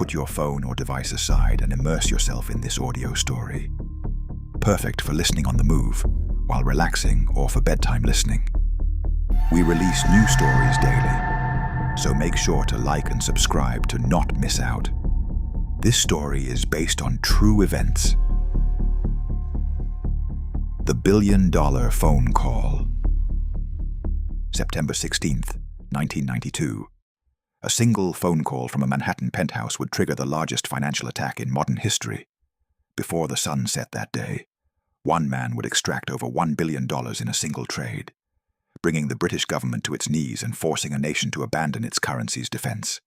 put your phone or device aside and immerse yourself in this audio story. Perfect for listening on the move, while relaxing, or for bedtime listening. We release new stories daily, so make sure to like and subscribe to not miss out. This story is based on true events. The billion-dollar phone call. September 16th, 1992. A single phone call from a Manhattan penthouse would trigger the largest financial attack in modern history. Before the sun set that day, one man would extract over $1 billion in a single trade, bringing the British government to its knees and forcing a nation to abandon its currency's defense.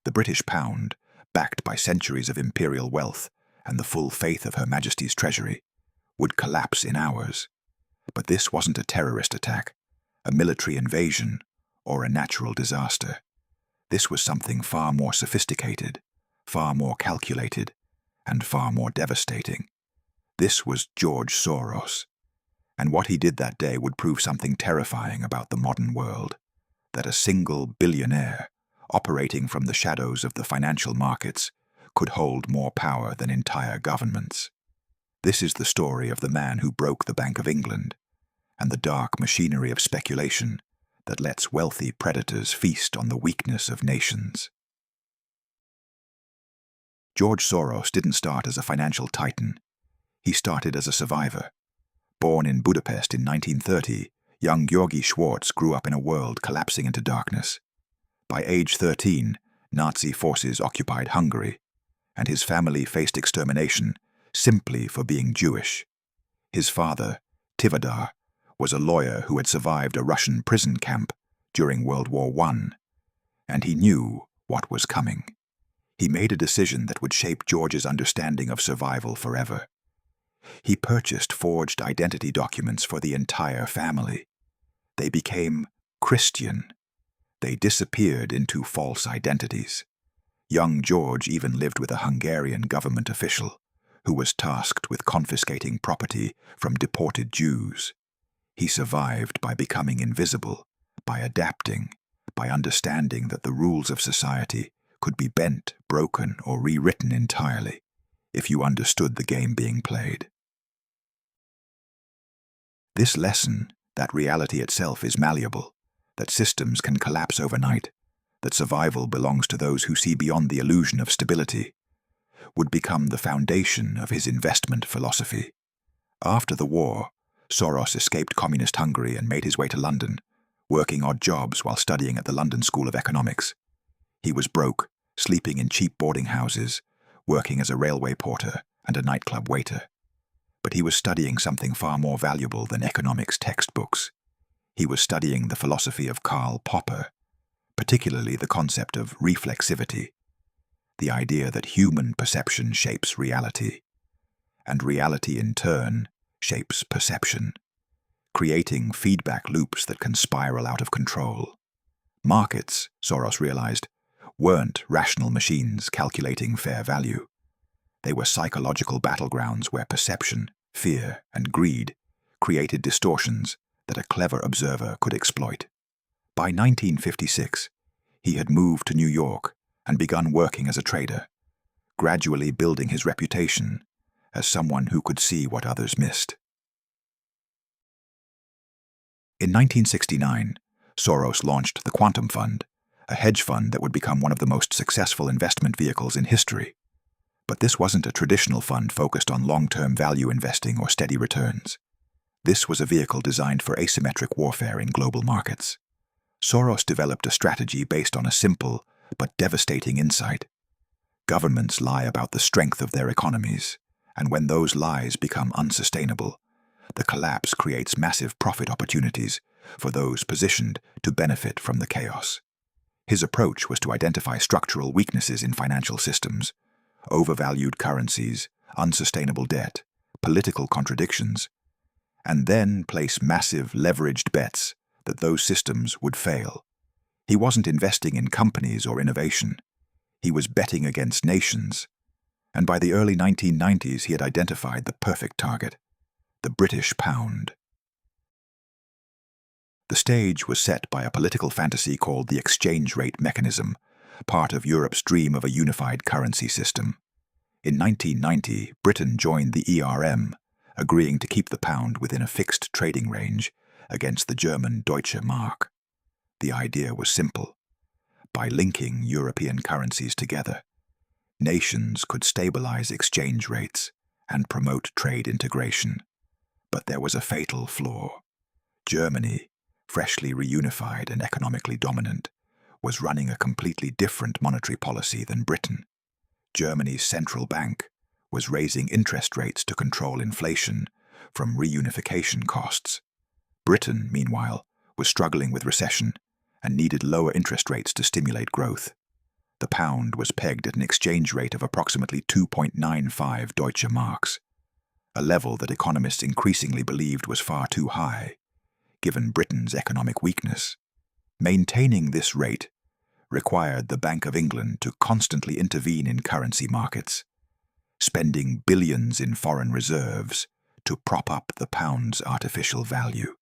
The British pound, backed by centuries of imperial wealth and the full faith of Her Majesty's treasury, would collapse in hours. But this wasn't a terrorist attack, a military invasion, or a natural disaster. This was something far more sophisticated, far more calculated, and far more devastating. This was George Soros. And what he did that day would prove something terrifying about the modern world, that a single billionaire, operating from the shadows of the financial markets, could hold more power than entire governments. This is the story of the man who broke the Bank of England, and the dark machinery of speculation that lets wealthy predators feast on the weakness of nations. George Soros didn't start as a financial titan. He started as a survivor. Born in Budapest in 1930, young György Schwartz grew up in a world collapsing into darkness. By age 13, Nazi forces occupied Hungary, and his family faced extermination simply for being Jewish. His father, Tivadar, was a lawyer who had survived a Russian prison camp during World War I, and he knew what was coming. He made a decision that would shape George's understanding of survival forever. He purchased forged identity documents for the entire family. They became Christian. They disappeared into false identities. Young George even lived with a Hungarian government official who was tasked with confiscating property from deported Jews. He survived by becoming invisible, by adapting, by understanding that the rules of society could be bent, broken, or rewritten entirely if you understood the game being played. This lesson, that reality itself is malleable, that systems can collapse overnight, that survival belongs to those who see beyond the illusion of stability, would become the foundation of his investment philosophy. After the war, Soros escaped communist Hungary and made his way to London, working odd jobs while studying at the London School of Economics. He was broke, sleeping in cheap boarding houses, working as a railway porter and a nightclub waiter. But he was studying something far more valuable than economics textbooks. He was studying the philosophy of Karl Popper, particularly the concept of reflexivity, the idea that human perception shapes reality, and reality in turn shapes perception, creating feedback loops that can spiral out of control. Markets, Soros realized, weren't rational machines calculating fair value. They were psychological battlegrounds where perception, fear, and greed created distortions that a clever observer could exploit. By 1956, he had moved to New York and begun working as a trader, gradually building his reputation as someone who could see what others missed. In 1969, Soros launched the Quantum Fund, a hedge fund that would become one of the most successful investment vehicles in history. But this wasn't a traditional fund focused on long-term value investing or steady returns. This was a vehicle designed for asymmetric warfare in global markets. Soros developed a strategy based on a simple but devastating insight. Governments lie about the strength of their economies, and when those lies become unsustainable, the collapse creates massive profit opportunities for those positioned to benefit from the chaos. His approach was to identify structural weaknesses in financial systems, overvalued currencies, unsustainable debt, political contradictions, and then place massive leveraged bets that those systems would fail. He wasn't investing in companies or innovation. He was betting against nations. And by the early 1990s, he had identified the perfect target: the British pound. The stage was set by a political fantasy called the exchange rate mechanism, part of Europe's dream of a unified currency system. In 1990, Britain joined the ERM, agreeing to keep the pound within a fixed trading range against the German Deutsche Mark. The idea was simple. By linking European currencies together, nations could stabilize exchange rates and promote trade integration. But there was a fatal flaw. Germany, freshly reunified and economically dominant, was running a completely different monetary policy than Britain. Germany's central bank was raising interest rates to control inflation from reunification costs. Britain, meanwhile, was struggling with recession and needed lower interest rates to stimulate growth. The pound was pegged at an exchange rate of approximately 2.95 Deutsche Marks, a level that economists increasingly believed was far too high, given Britain's economic weakness. Maintaining this rate required the Bank of England to constantly intervene in currency markets, spending billions in foreign reserves to prop up the pound's artificial value.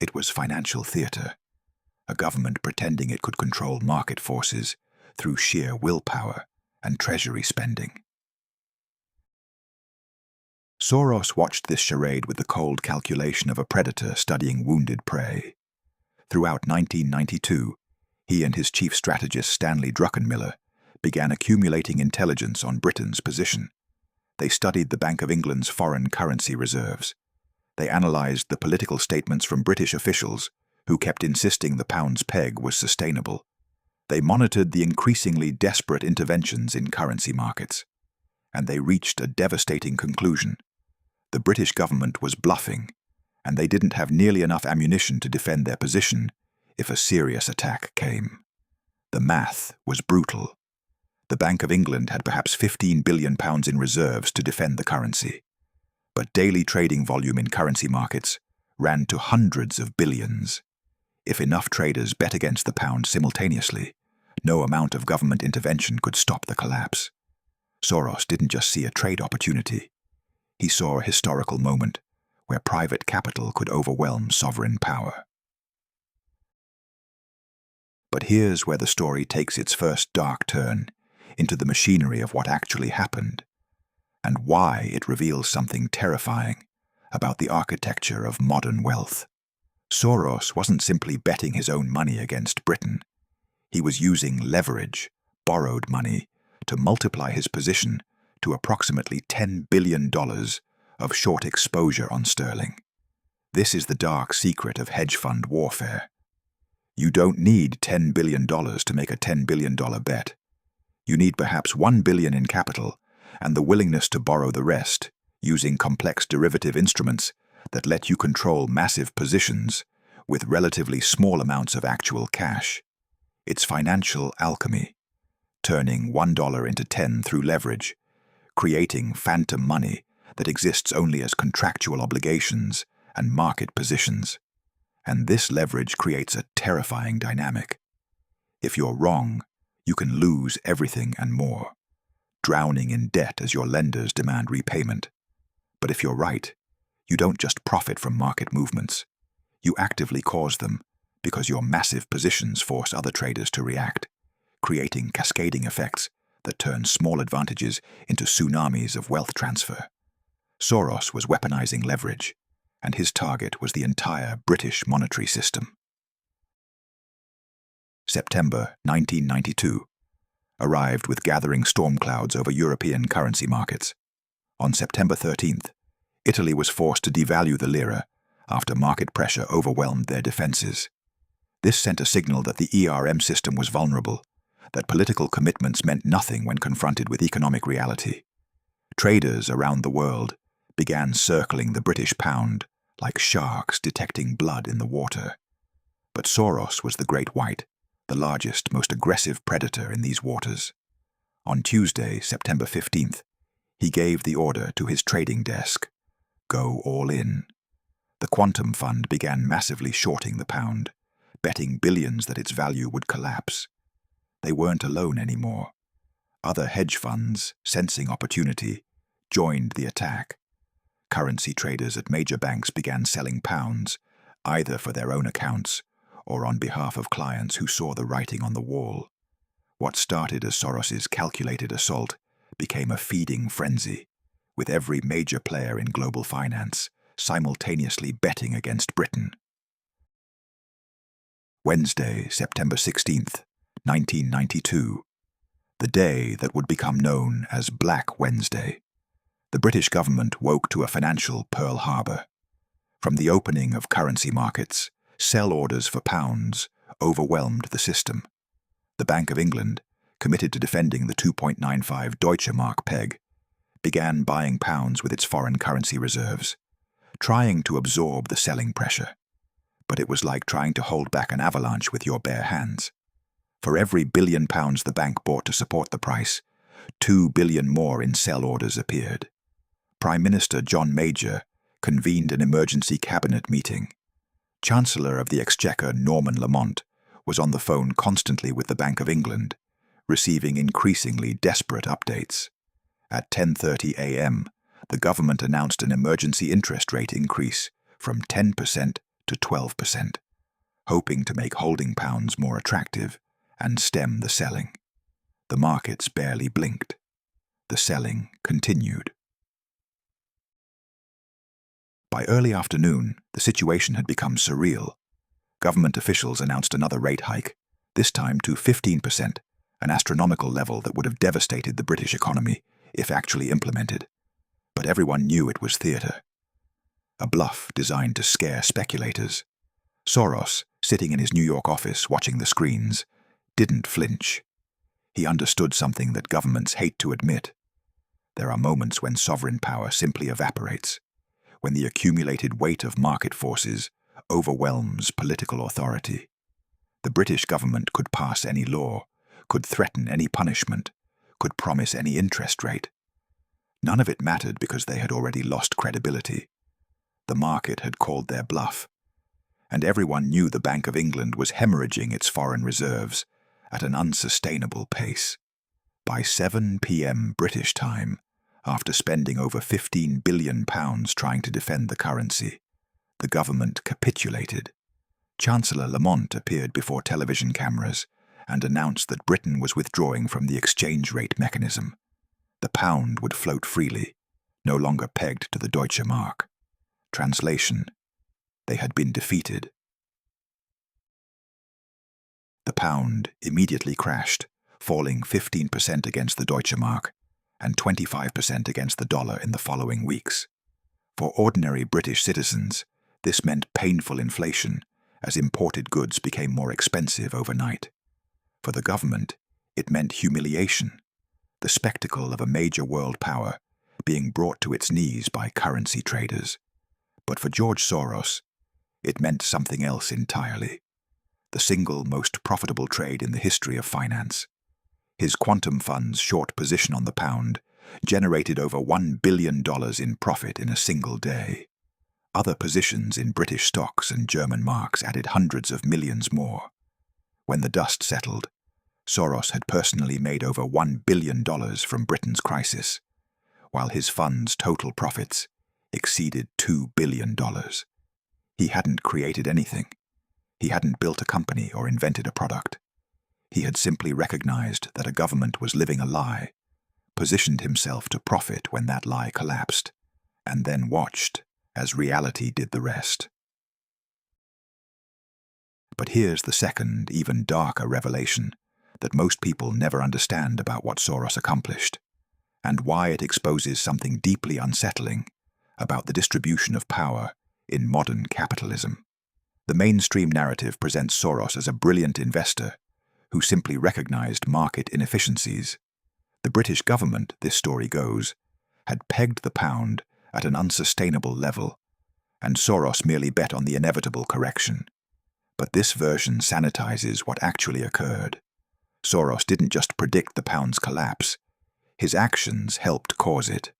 It was financial theatre, a government pretending it could control market forces through sheer willpower and treasury spending. Soros watched this charade with the cold calculation of a predator studying wounded prey. Throughout 1992, he and his chief strategist Stanley Druckenmiller began accumulating intelligence on Britain's position. They studied the Bank of England's foreign currency reserves. They analysed the political statements from British officials who kept insisting the pound's peg was sustainable. They monitored the increasingly desperate interventions in currency markets. And they reached a devastating conclusion. The British government was bluffing, and they didn't have nearly enough ammunition to defend their position if a serious attack came. The math was brutal. The Bank of England had perhaps £15 billion in reserves to defend the currency. But daily trading volume in currency markets ran to hundreds of billions. If enough traders bet against the pound simultaneously, no amount of government intervention could stop the collapse. Soros didn't just see a trade opportunity. He saw a historical moment where private capital could overwhelm sovereign power. But here's where the story takes its first dark turn into the machinery of what actually happened, and why it reveals something terrifying about the architecture of modern wealth. Soros wasn't simply betting his own money against Britain. He was using leverage, borrowed money, to multiply his position to approximately $10 billion of short exposure on sterling. This is the dark secret of hedge fund warfare. You don't need $10 billion to make a $10 billion bet. You need perhaps $1 billion in capital and the willingness to borrow the rest using complex derivative instruments that let you control massive positions with relatively small amounts of actual cash. It's financial alchemy, turning $1 into 10 through leverage, creating phantom money that exists only as contractual obligations and market positions. And this leverage creates a terrifying dynamic. If you're wrong, you can lose everything and more, drowning in debt as your lenders demand repayment. But if you're right, you don't just profit from market movements. You actively cause them because your massive positions force other traders to react, creating cascading effects that turn small advantages into tsunamis of wealth transfer. Soros was weaponizing leverage, and his target was the entire British monetary system. September 1992 arrived with gathering storm clouds over European currency markets. On September 13th, Italy was forced to devalue the lira after market pressure overwhelmed their defenses. This sent a signal that the ERM system was vulnerable, that political commitments meant nothing when confronted with economic reality. Traders around the world began circling the British pound like sharks detecting blood in the water. But Soros was the great white, the largest, most aggressive predator in these waters. On Tuesday, September 15th, he gave the order to his trading desk: go all in. The Quantum Fund began massively shorting the pound, betting billions that its value would collapse. They weren't alone anymore. Other hedge funds, sensing opportunity, joined the attack. Currency traders at major banks began selling pounds, either for their own accounts or on behalf of clients who saw the writing on the wall. What started as Soros's calculated assault became a feeding frenzy, with every major player in global finance simultaneously betting against Britain. Wednesday, September 16th, 1992. The day that would become known as Black Wednesday. The British government woke to a financial Pearl Harbor. From the opening of currency markets, sell orders for pounds overwhelmed the system. The Bank of England, committed to defending the 2.95 Deutsche Mark peg, began buying pounds with its foreign currency reserves, trying to absorb the selling pressure. But it was like trying to hold back an avalanche with your bare hands. For every £1 billion the bank bought to support the price, 2 billion more in sell orders appeared. Prime Minister John Major convened an emergency cabinet meeting. Chancellor of the Exchequer Norman Lamont was on the phone constantly with the Bank of England, receiving increasingly desperate updates. At 10:30 a.m., the government announced an emergency interest rate increase from 10% to 12%, hoping to make holding pounds more attractive and stem the selling. The markets barely blinked. The selling continued. By early afternoon, the situation had become surreal. Government officials announced another rate hike, this time to 15%, an astronomical level that would have devastated the British economy if actually implemented. But everyone knew it was theatre. A bluff designed to scare speculators. Soros, sitting in his New York office watching the screens, didn't flinch. He understood something that governments hate to admit. There are moments when sovereign power simply evaporates, when the accumulated weight of market forces overwhelms political authority. The British government could pass any law, could threaten any punishment, could promise any interest rate. None of it mattered because they had already lost credibility. The market had called their bluff, and everyone knew the Bank of England was hemorrhaging its foreign reserves at an unsustainable pace. By 7 p.m. British time, after spending over £15 billion trying to defend the currency, the government capitulated. Chancellor Lamont appeared before television cameras and announced that Britain was withdrawing from the exchange rate mechanism. The pound would float freely, no longer pegged to the Deutsche Mark. Translation: they had been defeated. The pound immediately crashed, falling 15% against the Deutsche Mark and 25% against the dollar in the following weeks. For ordinary British citizens, this meant painful inflation as imported goods became more expensive overnight. For the government, it meant humiliation, the spectacle of a major world power being brought to its knees by currency traders. But for George Soros, it meant something else entirely. The single most profitable trade in the history of finance. His quantum fund's short position on the pound generated over $1 billion in profit in a single day. Other positions in British stocks and German marks added hundreds of millions more. When the dust settled, Soros had personally made over $1 billion from Britain's crisis, while his fund's total profits exceeded $2 billion. He hadn't created anything. He hadn't built a company or invented a product. He had simply recognized that a government was living a lie, positioned himself to profit when that lie collapsed, and then watched as reality did the rest. But here's the second, even darker revelation that most people never understand about what Soros accomplished, and why it exposes something deeply unsettling about the distribution of power in modern capitalism. The mainstream narrative presents Soros as a brilliant investor who simply recognized market inefficiencies. The British government, this story goes, had pegged the pound at an unsustainable level, and Soros merely bet on the inevitable correction. But this version sanitizes what actually occurred. Soros didn't just predict the pound's collapse. His actions helped cause it.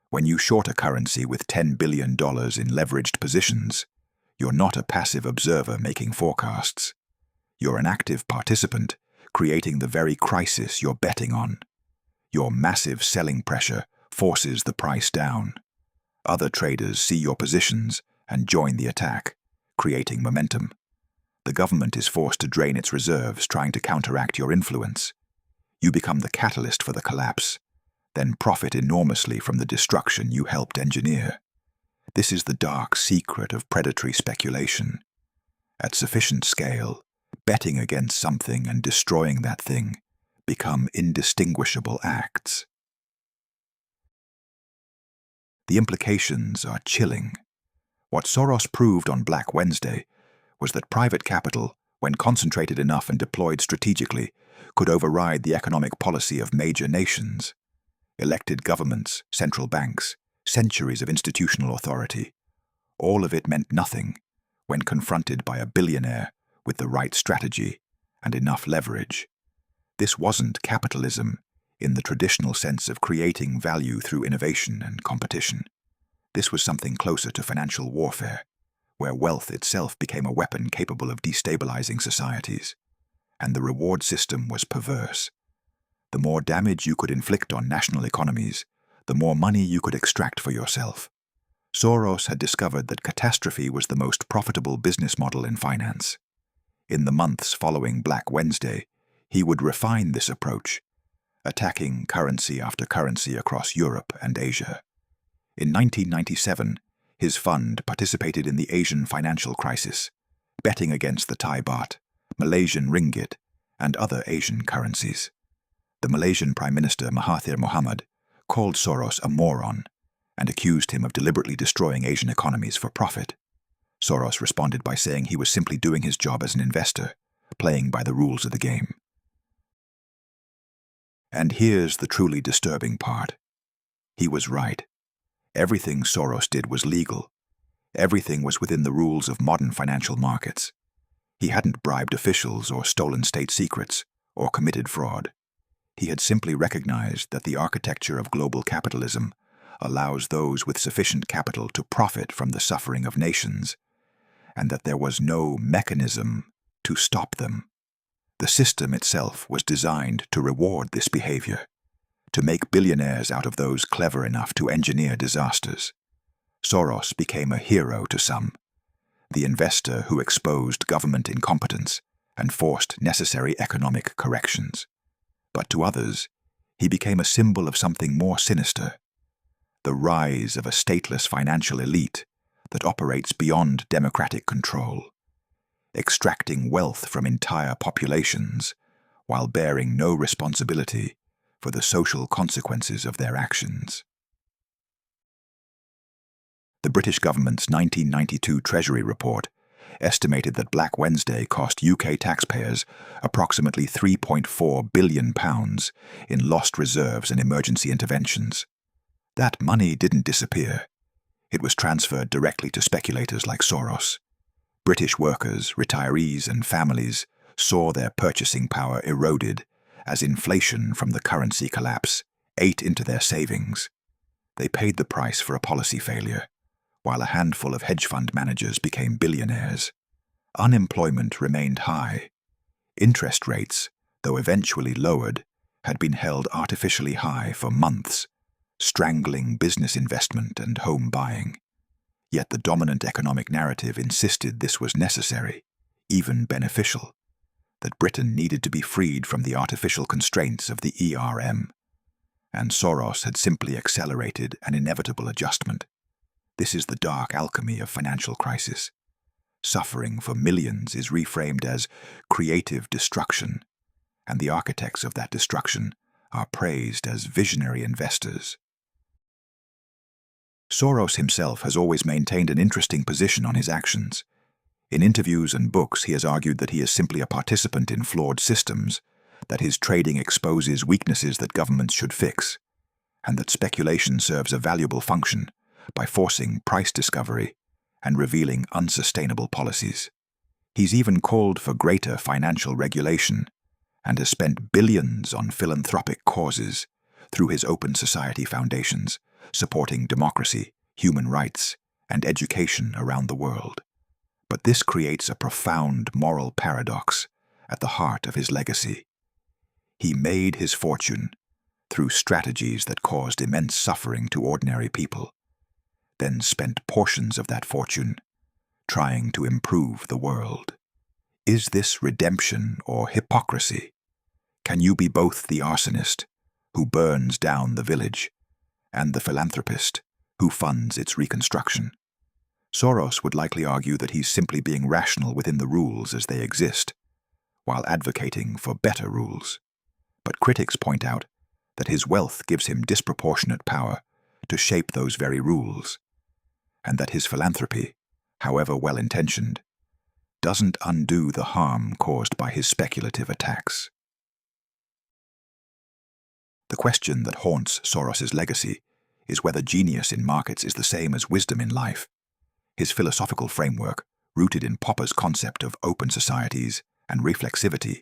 When you short a currency with $10 billion in leveraged positions, you're not a passive observer making forecasts. You're an active participant, creating the very crisis you're betting on. Your massive selling pressure forces the price down. Other traders see your positions and join the attack, creating momentum. The government is forced to drain its reserves, trying to counteract your influence. You become the catalyst for the collapse, then profit enormously from the destruction you helped engineer. This is the dark secret of predatory speculation. At sufficient scale, betting against something and destroying that thing become indistinguishable acts. The implications are chilling. What Soros proved on Black Wednesday was that private capital, when concentrated enough and deployed strategically, could override the economic policy of major nations. Elected governments, central banks, centuries of institutional authority. All of it meant nothing when confronted by a billionaire with the right strategy and enough leverage. This wasn't capitalism in the traditional sense of creating value through innovation and competition. This was something closer to financial warfare, where wealth itself became a weapon capable of destabilizing societies. And the reward system was perverse. The more damage you could inflict on national economies, the more money you could extract for yourself. Soros had discovered that catastrophe was the most profitable business model in finance. In the months following Black Wednesday, he would refine this approach, attacking currency after currency across Europe and Asia. In 1997, his fund participated in the Asian financial crisis, betting against the Thai baht, Malaysian ringgit, and other Asian currencies. The Malaysian Prime Minister Mahathir Mohamad called Soros a moron and accused him of deliberately destroying Asian economies for profit. Soros responded by saying he was simply doing his job as an investor, playing by the rules of the game. And here's the truly disturbing part. He was right. Everything Soros did was legal. Everything was within the rules of modern financial markets. He hadn't bribed officials or stolen state secrets or committed fraud. He had simply recognized that the architecture of global capitalism allows those with sufficient capital to profit from the suffering of nations, and that there was no mechanism to stop them. The system itself was designed to reward this behavior, to make billionaires out of those clever enough to engineer disasters. Soros became a hero to some, the investor who exposed government incompetence and forced necessary economic corrections. But to others, he became a symbol of something more sinister, the rise of a stateless financial elite that operates beyond democratic control, extracting wealth from entire populations while bearing no responsibility for the social consequences of their actions. The British government's 1992 Treasury report estimated that Black Wednesday cost UK taxpayers approximately £3.4 billion in lost reserves and emergency interventions. That money didn't disappear. It was transferred directly to speculators like Soros. British workers, retirees, and families saw their purchasing power eroded as inflation from the currency collapse ate into their savings. They paid the price for a policy failure, while a handful of hedge fund managers became billionaires. Unemployment remained high. Interest rates, though eventually lowered, had been held artificially high for months, strangling business investment and home buying. Yet the dominant economic narrative insisted this was necessary, even beneficial, that Britain needed to be freed from the artificial constraints of the ERM. And Soros had simply accelerated an inevitable adjustment. This is the dark alchemy of financial crisis. Suffering for millions is reframed as creative destruction, and the architects of that destruction are praised as visionary investors. Soros himself has always maintained an interesting position on his actions. In interviews and books, he has argued that he is simply a participant in flawed systems, that his trading exposes weaknesses that governments should fix, and that speculation serves a valuable function by forcing price discovery and revealing unsustainable policies. He's even called for greater financial regulation and has spent billions on philanthropic causes through his open society foundations, supporting democracy, human rights, and education around the world. But this creates a profound moral paradox at the heart of his legacy. He made his fortune through strategies that caused immense suffering to ordinary people, then spent portions of that fortune trying to improve the world. Is this redemption or hypocrisy? Can you be both the arsonist, who burns down the village, and the philanthropist, who funds its reconstruction? Soros would likely argue that he's simply being rational within the rules as they exist, while advocating for better rules. But critics point out that his wealth gives him disproportionate power to shape those very rules, and that his philanthropy, however well-intentioned, doesn't undo the harm caused by his speculative attacks. The question that haunts Soros's legacy is whether genius in markets is the same as wisdom in life. His philosophical framework, rooted in Popper's concept of open societies and reflexivity,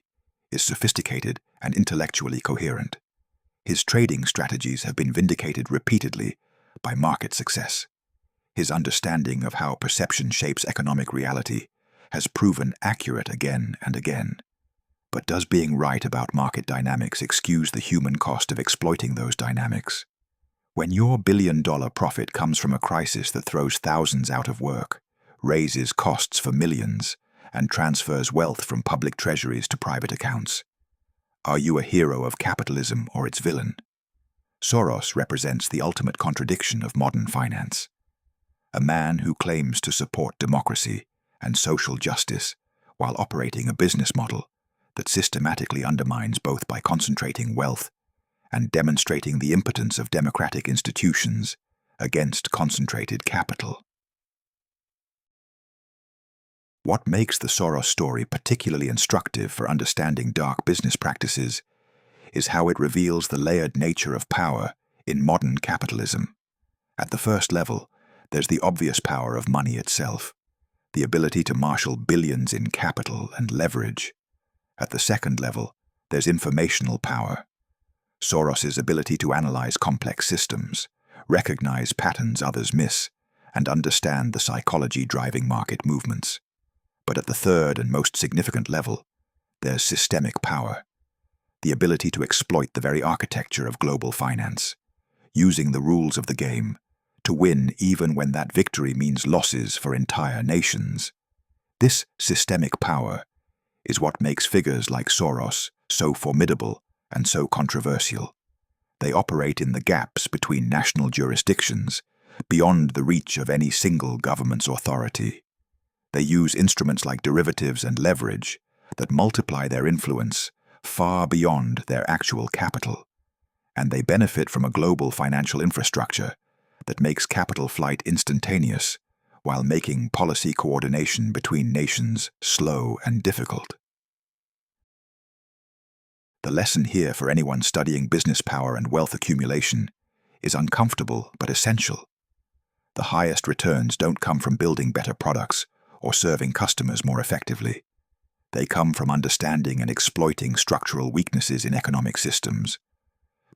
is sophisticated and intellectually coherent. His trading strategies have been vindicated repeatedly by market success. His understanding of how perception shapes economic reality has proven accurate again and again. But does being right about market dynamics excuse the human cost of exploiting those dynamics? When your billion-dollar profit comes from a crisis that throws thousands out of work, raises costs for millions, and transfers wealth from public treasuries to private accounts, are you a hero of capitalism or its villain? Soros represents the ultimate contradiction of modern finance. A man who claims to support democracy and social justice while operating a business model that systematically undermines both by concentrating wealth and demonstrating the impotence of democratic institutions against concentrated capital. What makes the Soros story particularly instructive for understanding dark business practices is how it reveals the layered nature of power in modern capitalism. At the first level, there's the obvious power of money itself, the ability to marshal billions in capital and leverage. At the second level, there's informational power. Soros's ability to analyze complex systems, recognize patterns others miss, and understand the psychology driving market movements. But at the third and most significant level, there's systemic power, the ability to exploit the very architecture of global finance, using the rules of the game to win even when that victory means losses for entire nations. This systemic power is what makes figures like Soros so formidable and so controversial. They operate in the gaps between national jurisdictions, beyond the reach of any single government's authority. They use instruments like derivatives and leverage that multiply their influence far beyond their actual capital, and they benefit from a global financial infrastructure that makes capital flight instantaneous while making policy coordination between nations slow and difficult. The lesson here for anyone studying business power and wealth accumulation is uncomfortable but essential. The highest returns don't come from building better products or serving customers more effectively. They come from understanding and exploiting structural weaknesses in economic systems,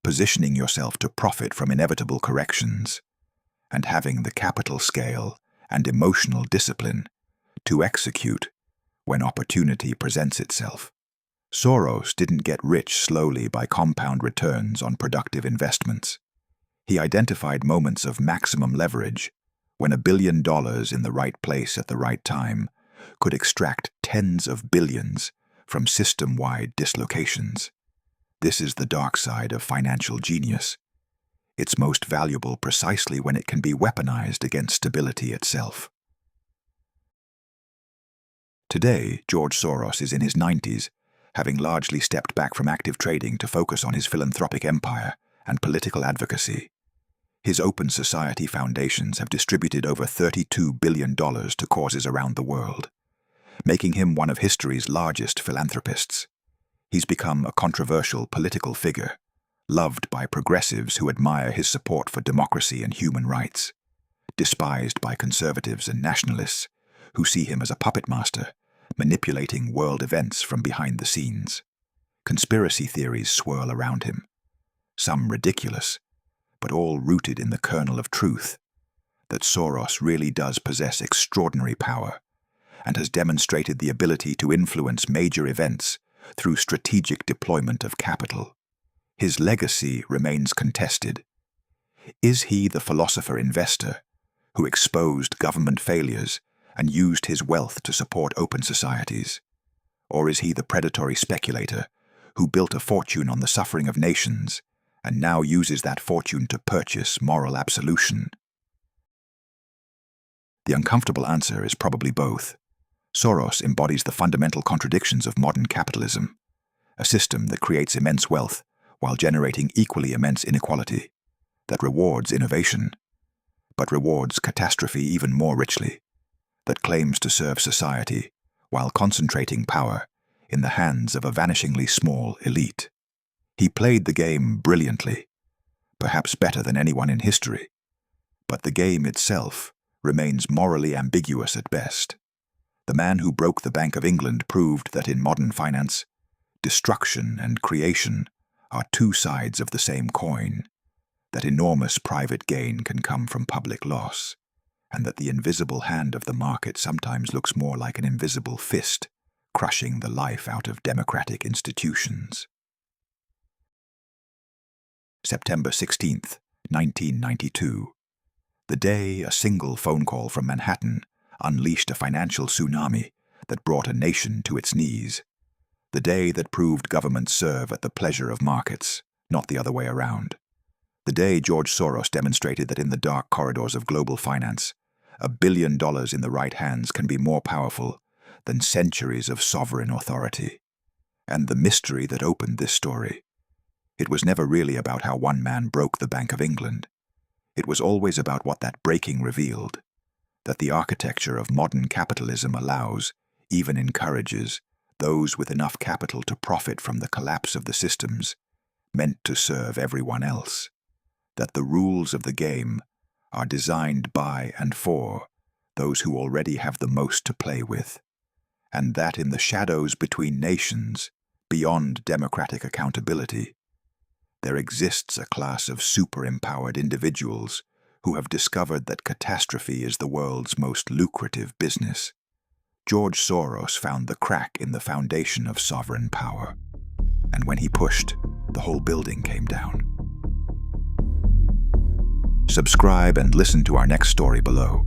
positioning yourself to profit from inevitable corrections, and having the capital scale and emotional discipline to execute when opportunity presents itself. Soros didn't get rich slowly by compound returns on productive investments. He identified moments of maximum leverage when $1 billion in the right place at the right time could extract tens of billions from system-wide dislocations. This is the dark side of financial genius. It's most valuable precisely when it can be weaponized against stability itself. Today, George Soros is in his 90s, having largely stepped back from active trading to focus on his philanthropic empire and political advocacy. His Open Society foundations have distributed over $32 billion to causes around the world, making him one of history's largest philanthropists. He's become a controversial political figure, loved by progressives who admire his support for democracy and human rights, despised by conservatives and nationalists who see him as a puppet master, manipulating world events from behind the scenes. Conspiracy theories swirl around him, some ridiculous, but all rooted in the kernel of truth, that Soros really does possess extraordinary power and has demonstrated the ability to influence major events through strategic deployment of capital. His legacy remains contested. Is he the philosopher-investor who exposed government failures and used his wealth to support open societies? Or is he the predatory speculator who built a fortune on the suffering of nations and now uses that fortune to purchase moral absolution? The uncomfortable answer is probably both. Soros embodies the fundamental contradictions of modern capitalism, a system that creates immense wealth while generating equally immense inequality, that rewards innovation, but rewards catastrophe even more richly, that claims to serve society while concentrating power in the hands of a vanishingly small elite. He played the game brilliantly, perhaps better than anyone in history, but the game itself remains morally ambiguous at best. The man who broke the Bank of England proved that in modern finance, destruction and creation are two sides of the same coin, that enormous private gain can come from public loss, and that the invisible hand of the market sometimes looks more like an invisible fist, crushing the life out of democratic institutions. September 16th, 1992. The day a single phone call from Manhattan unleashed a financial tsunami that brought a nation to its knees. The day that proved governments serve at the pleasure of markets, not the other way around. The day George Soros demonstrated that in the dark corridors of global finance, $1 billion in the right hands can be more powerful than centuries of sovereign authority. And the mystery that opened this story. It was never really about how one man broke the Bank of England. It was always about what that breaking revealed, that the architecture of modern capitalism allows, even encourages, those with enough capital to profit from the collapse of the systems meant to serve everyone else, that the rules of the game are designed by and for those who already have the most to play with, and that in the shadows between nations, beyond democratic accountability, there exists a class of super-empowered individuals who have discovered that catastrophe is the world's most lucrative business. George Soros found the crack in the foundation of sovereign power, and when he pushed, the whole building came down. Subscribe and listen to our next story below.